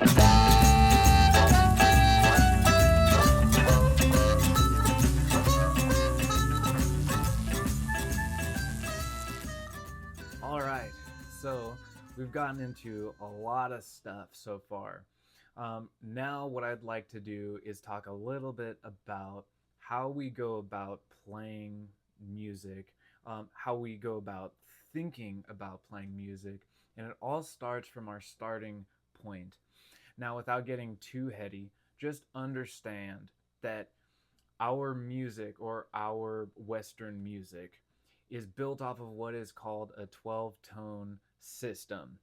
All right, so we've gotten into a lot of stuff so far. Now, what I'd like to do is talk a little bit about how we go about playing music, how we go about thinking about playing music, and it all starts from our starting point. Now, without getting too heady, just understand that our music or our Western music is built off of what is called a 12 tone system.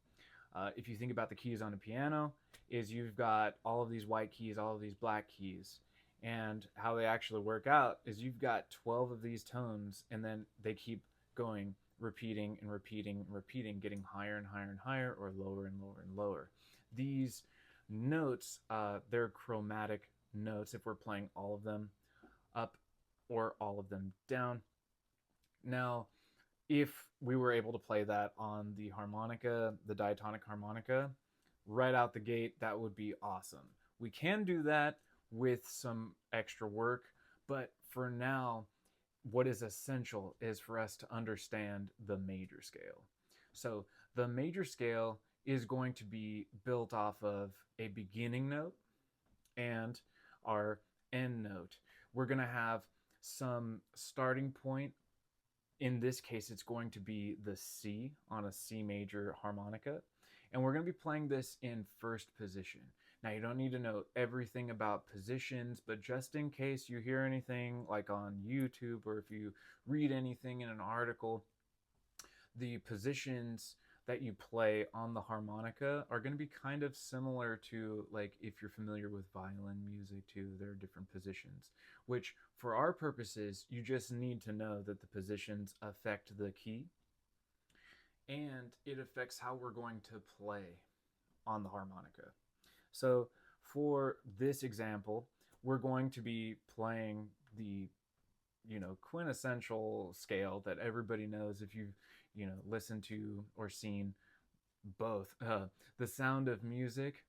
If you think about the keys on a piano, is you've got all of these white keys, all of these black keys, and how they actually work out is you've got 12 of these tones, and then they keep going, repeating and repeating and repeating, getting higher and higher and higher, or lower and lower and lower. These notes, they're chromatic notes if we're playing all of them up or all of them down. Now, if we were able to play that on the harmonica, the diatonic harmonica, right out the gate, that would be awesome. We can do that with some extra work, but for now, what is essential is for us to understand the major scale. So, the major scale is going to be built off of a beginning note and our end note. We're going to have some starting point. In this case, it's going to be the C on a C major harmonica. And we're going to be playing this in first position. Now, you don't need to know everything about positions, but just in case you hear anything like on YouTube or if you read anything in an article, the positions that you play on the harmonica are going to be kind of similar to, like, if you're familiar with violin music too, there are different positions, which for our purposes, you just need to know that the positions affect the key and it affects how we're going to play on the harmonica. So for this example, we're going to be playing the quintessential scale that everybody knows if you've listened to or seen both The Sound of Music.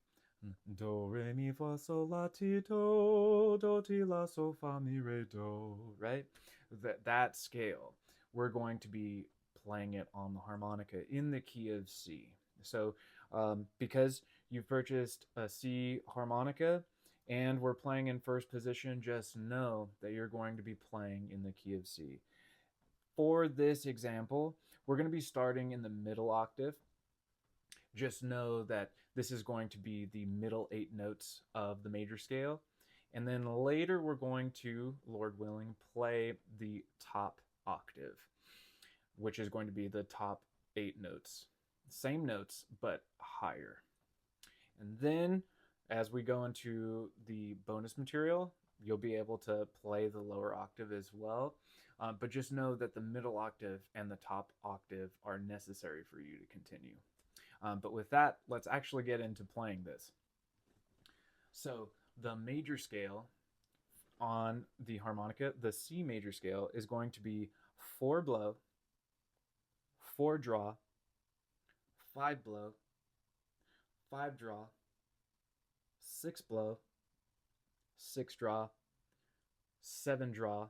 Do re mi fa sol la ti do ti la so fa mi re do, right? That scale, we're going to be playing it on the harmonica in the key of C. So because you've purchased a C harmonica and we're playing in first position, just know that you're going to be playing in the key of C. For this example, we're going to be starting in the middle octave. Just know that this is going to be the middle 8 notes of the major scale. And then later we're going to, Lord willing, play the top octave, which is going to be the top 8 notes. Same notes, but higher. And then as we go into the bonus material, you'll be able to play the lower octave as well. But just know that the middle octave and the top octave are necessary for you to continue. But with that, let's actually get into playing this. So the major scale on the harmonica, the C major scale, is going to be 4 blow, 4 draw, 5 blow, 5 draw, 6 blow, 6 draw, 7 draw,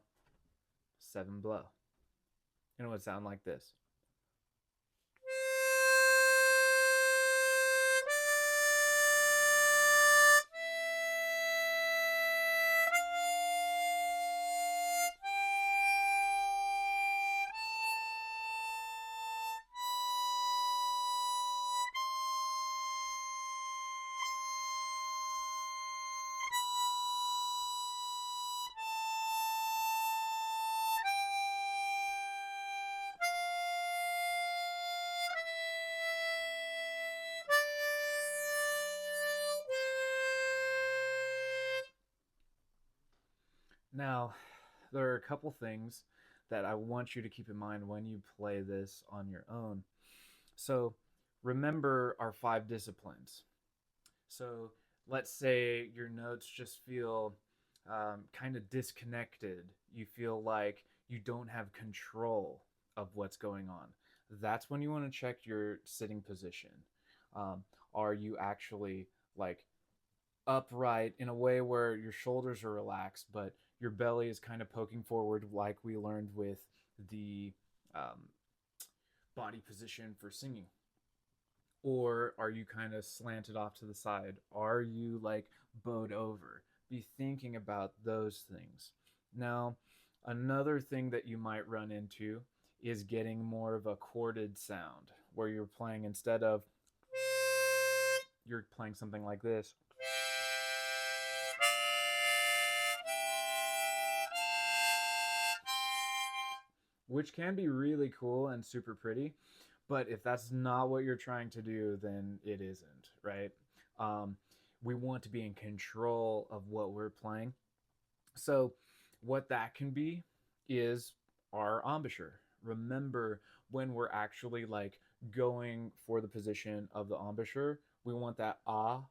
7 blow. And it would sound like this. Now, there are a couple things that I want you to keep in mind when you play this on your own. So, remember our 5 disciplines. So, let's say your notes just feel kind of disconnected. You feel like you don't have control of what's going on. That's when you want to check your sitting position. Are you actually like upright in a way where your shoulders are relaxed, but your belly is kind of poking forward, like we learned with the um, body position for singing? Or are you kind of slanted off to the side? Are you like bowed over? Be thinking about those things. Now, another thing that you might run into is getting more of a chorded sound where you're playing instead of you're playing something like this, which can be really cool and super pretty. But if that's not what you're trying to do, then it isn't, right? Um, we want to be in control of what we're playing. So, what that can be is our embouchure. Remember, when we're actually like going for the position of the embouchure, we want that ah,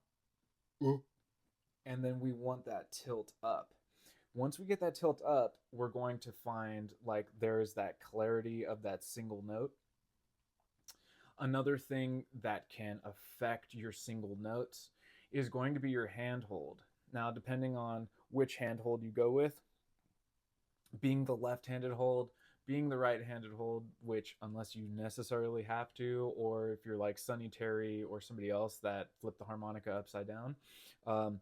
and then we want that tilt up. Once we get that tilt up, we're going to find like there's that clarity of that single note. Another thing that can affect your single notes is going to be your hand hold. Now, depending on which hand hold you go with, being the left-handed hold, being the right-handed hold, which unless you necessarily have to, or if you're like Sonny Terry or somebody else that flipped the harmonica upside down, um,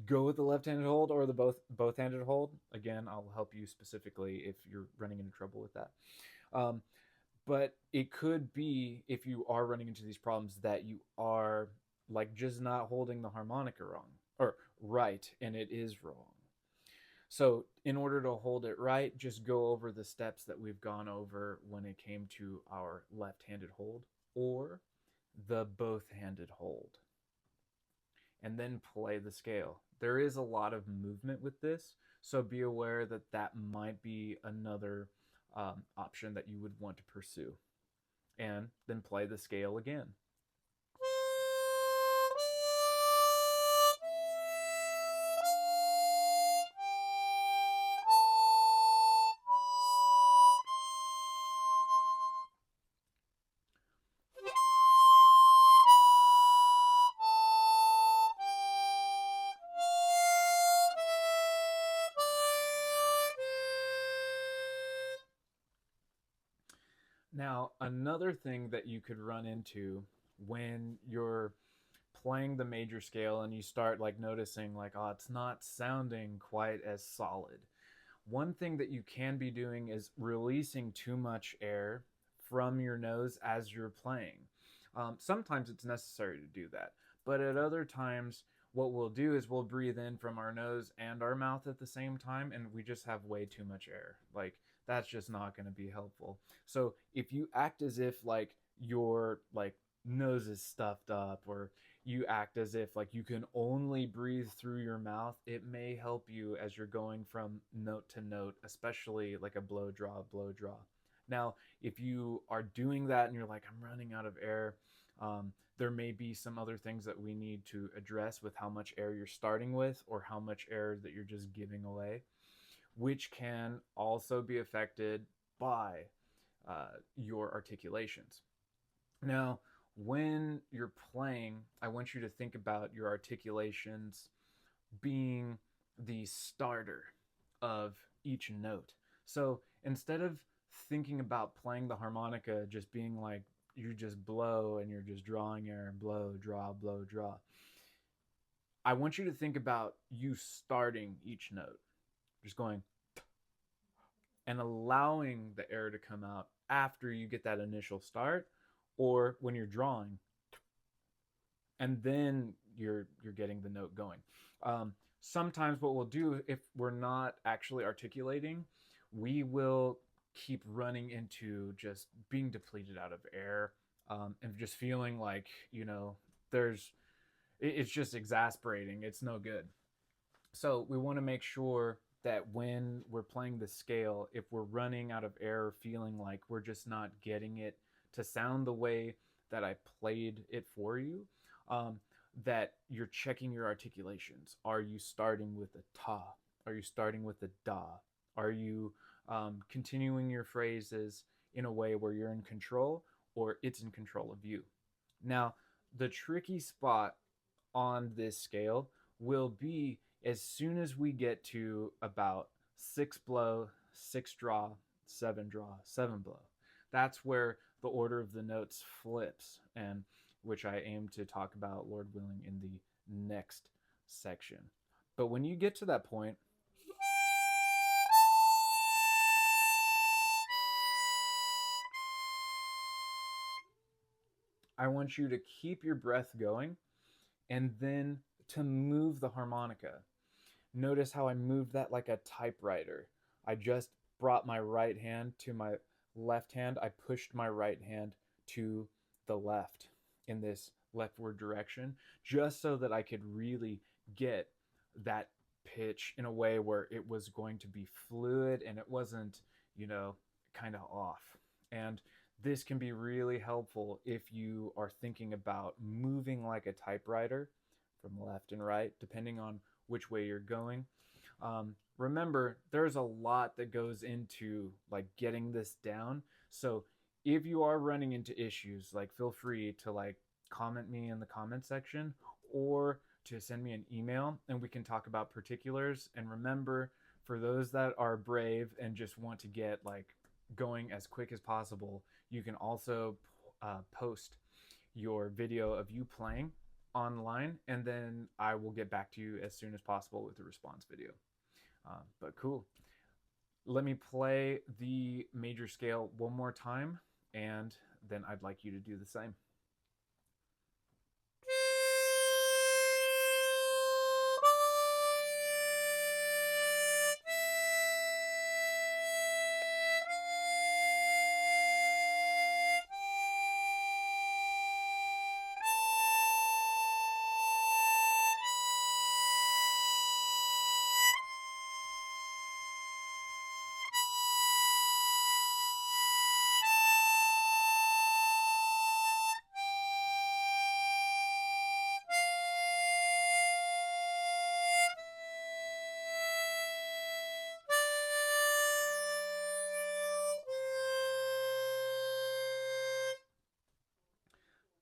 go with the left-handed hold or the both-handed hold. Again, I'll help you specifically if you're running into trouble with that. Um, but it could be, if you are running into these problems, that you are like just not holding the harmonica wrong or right, and it is wrong. So, in order to hold it right, just go over the steps that we've gone over when it came to our left handed hold or the both handed hold, and then play the scale. There is a lot of movement with this, so be aware that that might be another option that you would want to pursue. And then play the scale again. Now, another thing that you could run into when you're playing the major scale and you start like noticing like, oh, it's not sounding quite as solid. One thing that you can be doing is releasing too much air from your nose as you're playing. Sometimes it's necessary to do that, but at other times, what we'll do is we'll breathe in from our nose and our mouth at the same time, and we just have way too much air. Like, that's just not going to be helpful. So, if you act as if like your like nose is stuffed up, or you act as if like you can only breathe through your mouth, it may help you as you're going from note to note, especially like a blow draw, blow draw. Now, if you are doing that and you're like, I'm running out of air, there may be some other things that we need to address with how much air you're starting with or how much air that you're just giving away, which can also be affected by your articulations. Now, when you're playing, I want you to think about your articulations being the starter of each note. So instead of thinking about playing the harmonica just being like you just blow and you're just drawing air, blow, draw, draw, I want you to think about you starting each note, just going and allowing the air to come out after you get that initial start, or when you're drawing and then you're getting the note going. Sometimes what we'll do if we're not actually articulating, we will keep running into just being depleted out of air, and just feeling like there's it's just exasperating. It's no good. So we want to make sure that when we're playing the scale, if we're running out of air, feeling like we're just not getting it to sound the way that I played it for you, that you're checking your articulations. Are you starting with a ta? Are you starting with a da? Are you continuing your phrases in a way where you're in control or it's in control of you? Now, the tricky spot on this scale will be as soon as we get to about 6 blow, 6 draw, 7 draw, 7 blow. That's where the order of the notes flips, and which I aim to talk about, Lord willing, in the next section. But when you get to that point, I want you to keep your breath going and then to move the harmonica. Notice how I moved that like a typewriter. I just brought my right hand to my left hand. I pushed my right hand to the left in this leftward direction just so that I could really get that pitch in a way where it was going to be fluid and it wasn't, kind of off. And this can be really helpful if you are thinking about moving like a typewriter from left and right, depending on which way you're going. Remember, there's a lot that goes into like getting this down. So if you are running into issues, like feel free to like comment me in the comment section or to send me an email and we can talk about particulars. And remember, for those that are brave and just want to get like going as quick as possible, you can also post your video of you playing online, and then I will get back to you as soon as possible with the response video. But cool. Let me play the major scale one more time, and then I'd like you to do the same.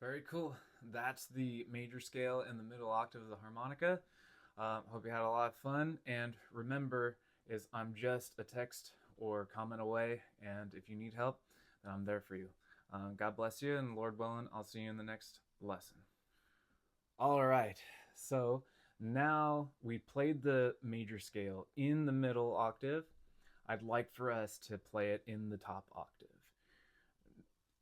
Very cool. That's the major scale and the middle octave of the harmonica. Hope you had a lot of fun. And remember, is I'm just a text or comment away. And if you need help, then I'm there for you. God bless you, and Lord willing, I'll see you in the next lesson. All right. So now we played the major scale in the middle octave. I'd like for us to play it in the top octave.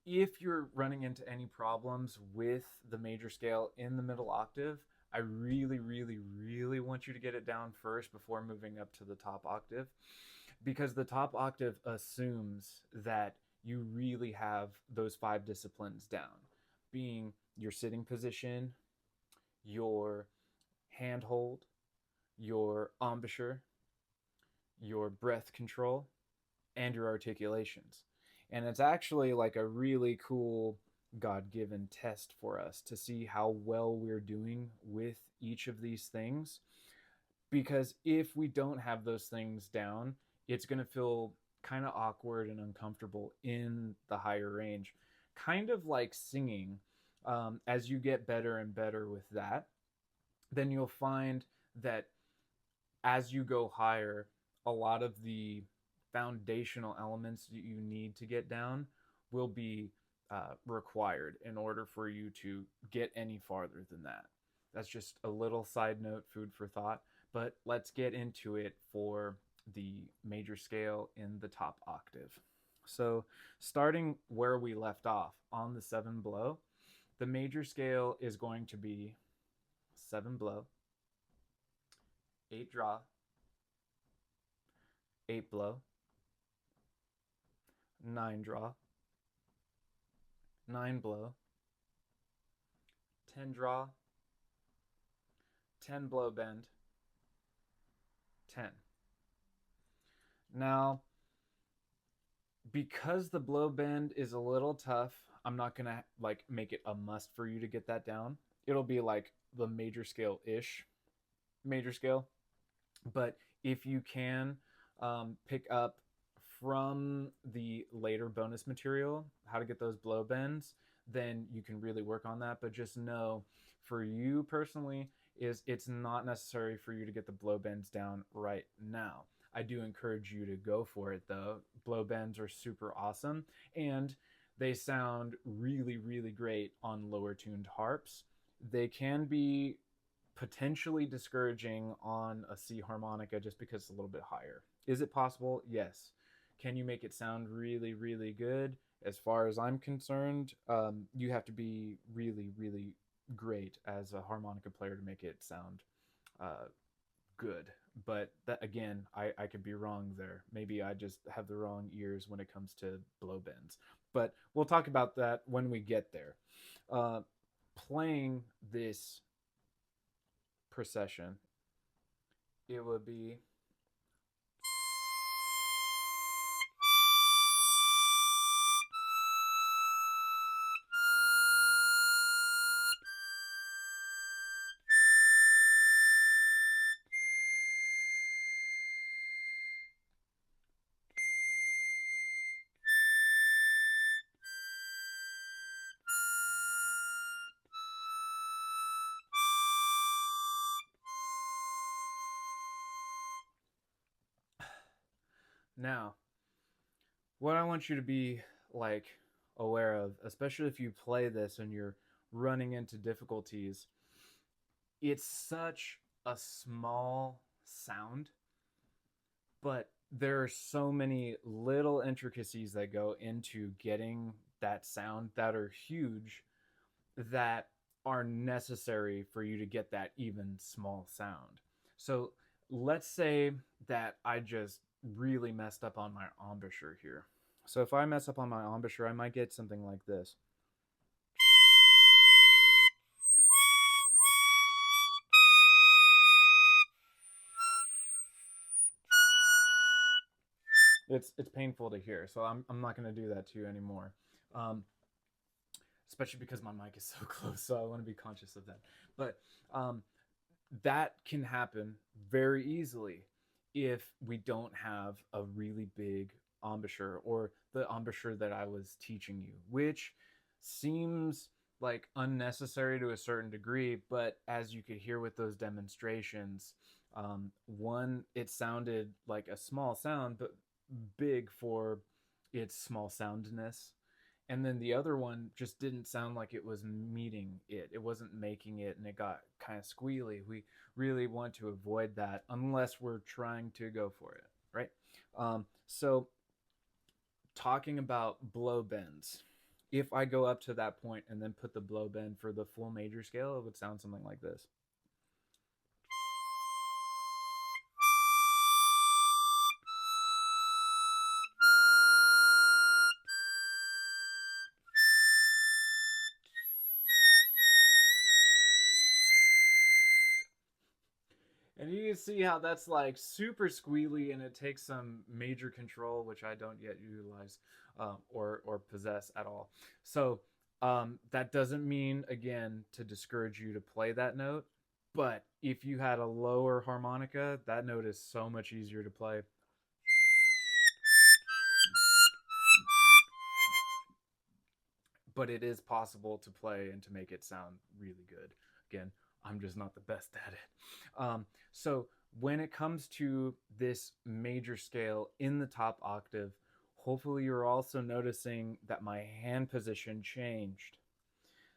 If you're running into any problems with the major scale in the middle octave, I really, really, really want you to get it down first before moving up to the top octave, because the top octave assumes that you really have those 5 disciplines down, being your sitting position, your handhold, your embouchure, your breath control, and your articulations. And it's actually like a really cool God given test for us to see how well we're doing with each of these things. Because if we don't have those things down, it's going to feel kind of awkward and uncomfortable in the higher range. Kind of like singing. As you get better and better with that, then you'll find that as you go higher, a lot of the foundational elements that you need to get down will be required in order for you to get any farther than that. That's just a little side note, food for thought. But let's get into it for the major scale in the top octave. So, starting where we left off on the 7 blow, the major scale is going to be 7 blow, 8 draw, 8 blow, 9 draw, 9 blow, 10 draw, 10 blow bend, 10. Now, because the blow bend is a little tough, I'm not gonna like make it a must for you to get that down. It'll be like the major scale-ish major scale. But if you can pick up from the later bonus material how to get those blow bends, then you can really work on that. But just know for you personally is it's not necessary for you to get the blow bends down right now. I do encourage you to go for it though. Blow bends are super awesome, and they sound really, really great on lower tuned harps. They can be potentially discouraging on a C harmonica just because it's a little bit higher. Is it possible? Yes. Can you make it sound really, really good? As far as I'm concerned, you have to be really, really great as a harmonica player to make it sound uh, good. But that again, I could be wrong there. Maybe I just have the wrong ears when it comes to blow bends. But we'll talk about that when we get there. Uh, Playing this procession, it would be now. What I want you to be like aware of, especially if you play this and you're running into difficulties, it's such a small sound, but there are so many little intricacies that go into getting that sound that are huge, that are necessary for you to get that even small sound. So let's say that I just really messed up on my embouchure here. So if I mess up on my embouchure, I might get something like this. It's painful to hear, so I'm not going to do that to you anymore. Um, Especially because my mic is so close, so I want to be conscious of that. But that can happen very easily if we don't have a really big embouchure, or the embouchure that I was teaching you, which seems like unnecessary to a certain degree, but as you could hear with those demonstrations, one, it sounded like a small sound, but big for its small soundness. And then the other one just didn't sound like it was meeting it. It wasn't making it, and it got kind of squealy. We really want to avoid that unless we're trying to go for it, right? So, talking about blow bends, if I go up to that point and then put the blow bend for the full major scale, it would sound something like this. And you can see how that's like super squealy, and it takes some major control, which I don't yet utilize or possess at all. So that doesn't mean, again, to discourage you to play that note. But if you had a lower harmonica, that note is so much easier to play. But it is possible to play and to make it sound really good. Again, I'm just not the best at it. So when it comes to this major scale in the top octave, hopefully you're also noticing that my hand position changed.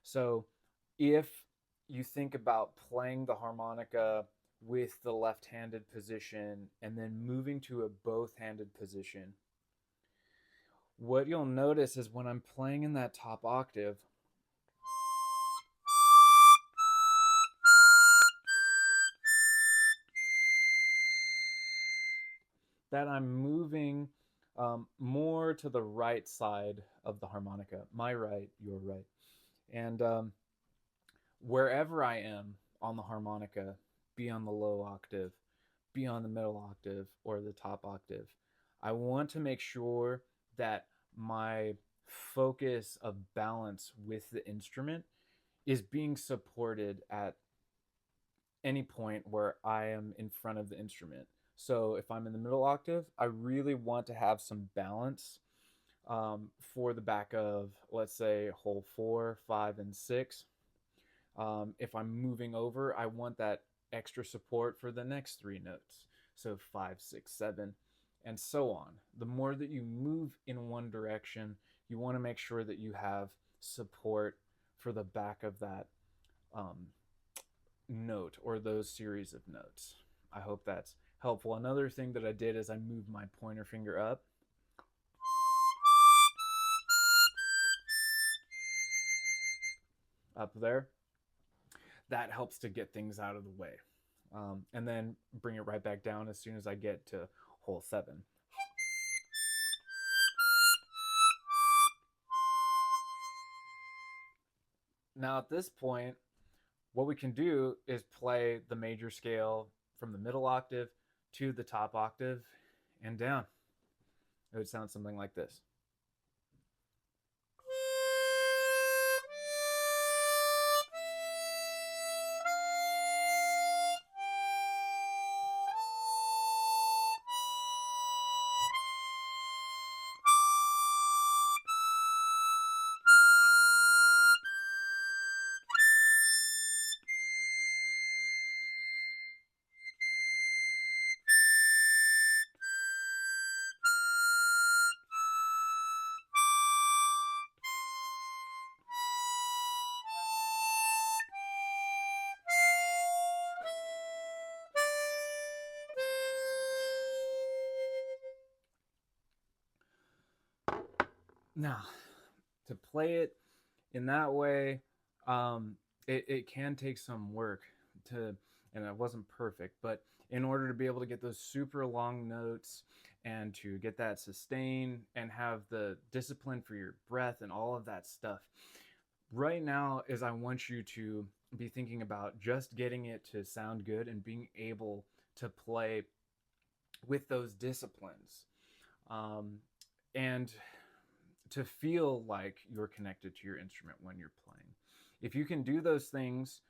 So if you think about playing the harmonica with the left-handed position and then moving to a both-handed position, what you'll notice is when I'm playing in that top octave, that I'm moving more to the right side of the harmonica. My right, your right. And wherever I am on the harmonica, be on the low octave, be on the middle octave, or the top octave, I want to make sure that my focus of balance with the instrument is being supported at any point where I am in front of the instrument. So if I'm in the middle octave, I really want to have some balance for the back of, let's say, hole 4, 5, and 6. If I'm moving over, I want that extra support for the next three notes. So 5, 6, 7, and so on. The more that you move in one direction, you want to make sure that you have support for the back of that um, note or those series of notes. I hope that's helpful. Another thing that I did is I moved my pointer finger up there. That helps to get things out of the way. And then bring it right back down as soon as I get to hole 7. Now at this point, what we can do is play the major scale from the middle octave to the top octave and down. It would sound something like this. Now, to play it in that way, it can take some work to, and it wasn't perfect, but in order to be able to get those super long notes and to get that sustain and have the discipline for your breath and all of that stuff, right now is I want you to be thinking about just getting it to sound good and being able to play with those disciplines. And to feel like you're connected to your instrument when you're playing. If you can do those things,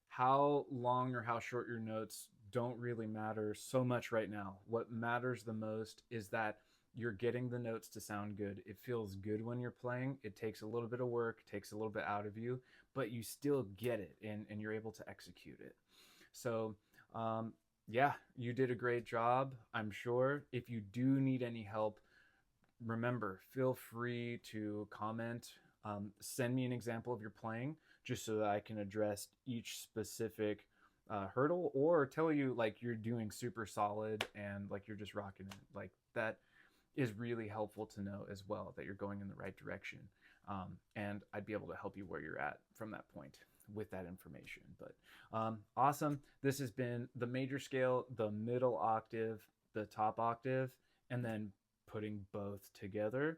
how long or how short your notes don't really matter so much right now. What matters the most is that you're getting the notes to sound good. It feels good when you're playing. It takes a little bit of work, takes a little bit out of you, but you still get it and you're able to execute it. So, yeah, you did a great job, I'm sure. If you do need any help, remember, feel free to comment. Send me an example of your playing just so that I can address each specific hurdle, or tell you like you're doing super solid and like you're just rocking it. Like that is really helpful to know as well, that you're going in the right direction. And I'd be able to help you where you're at from that point with that information. But awesome. This has been the major scale, the middle octave, the top octave, and then putting both together.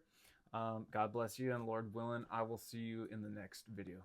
God bless you, and Lord willing, I will see you in the next video.